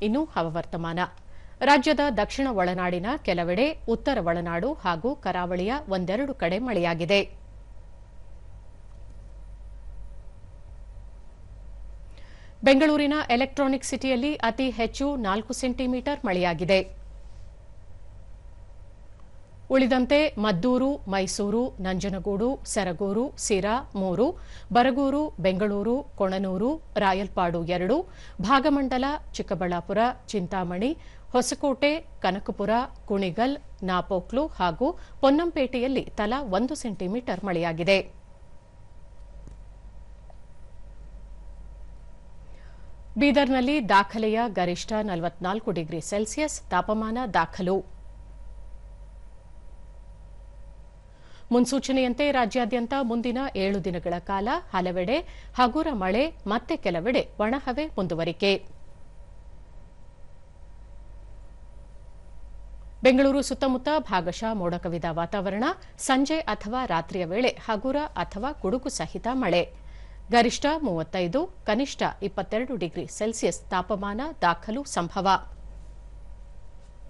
ಇನ್ನು ಹವಾವರ್ತಮಾನ. ರಾಜ್ಯದ ದಕ್ಷಿಣ ಒಳನಾಡಿನ ಕೆಲವೆಡೆ, ಉತ್ತರ ಒಳನಾಡು ಹಾಗೂ ಕರಾವಳಿಯ ಒಂದೆರಡು ಕಡೆ ಮಳೆಯಾಗಿದೆ. ಬೆಂಗಳೂರಿನ ಎಲೆಕ್ಟ್ರಾನಿಕ್ ಸಿಟಿಯಲ್ಲಿ ಅತಿ ಹೆಚ್ಚು 4 ಸೆಂಟಿಮೀಟರ್ ಮಳೆಯಾಗಿದೆ. ಉಳಿದಂತೆ ಮದ್ದೂರು, ಮೈಸೂರು, ನಂಜನಗೂಡು, ಸರಗೂರು, ಸಿರಾ 3, ಬರಗೂರು, ಬೆಂಗಳೂರು, ಕೊಣನೂರು, ರಾಯಲ್ಪಾಡು 2, ಭಾಗಮಂಡಲ, ಚಿಕ್ಕಬಳ್ಳಾಪುರ, ಚಿಂತಾಮಣಿ, ಹೊಸಕೋಟೆ, ಕನಕಪುರ, ಕುಣಿಗಲ್, ನಾಪೋಕ್ಲು ಹಾಗೂ ಪೊನ್ನಂಪೇಟೆಯಲ್ಲಿ ತಲಾ 1 ಸೆಂಟಿಮೀಟರ್ ಮಳೆಯಾಗಿದೆ. ಬೀದರ್ನಲ್ಲಿ ದಾಖಲೆಯ ಗರಿಷ್ಠ 44 ಡಿಗ್ರಿ ಸೆಲ್ಸಿಯಸ್ ತಾಪಮಾನ ದಾಖಲು. ಮುನ್ಸೂಚನೆಯಂತೆ ರಾಜ್ಯಾದ್ಯಂತ ಮುಂದಿನ 7 ದಿನಗಳ ಕಾಲ ಹಲವೆಡೆ ಹಗುರ ಮಳೆ, ಮತ್ತೆ ಕೆಲವೆಡೆ ಒಣಹವೆ ಮುಂದುವರಿಕೆ. ಬೆಂಗಳೂರು ಸುತ್ತಮುತ್ತ ಭಾಗಶಃ ಮೋಡ ಕವಿದ ವಾತಾವರಣ. ಸಂಜೆ ಅಥವಾ ರಾತ್ರಿಯ ವೇಳೆ ಹಗುರ ಅಥವಾ ಗುಡುಗು ಸಹಿತ ಮಳೆ. ಗರಿಷ್ಠ 35, ಕನಿಷ್ಠ 22 ಡಿಗ್ರಿ ಸೆಲ್ಸಿಯಸ್ ತಾಪಮಾನ ದಾಖಲು ಸಂಭವ.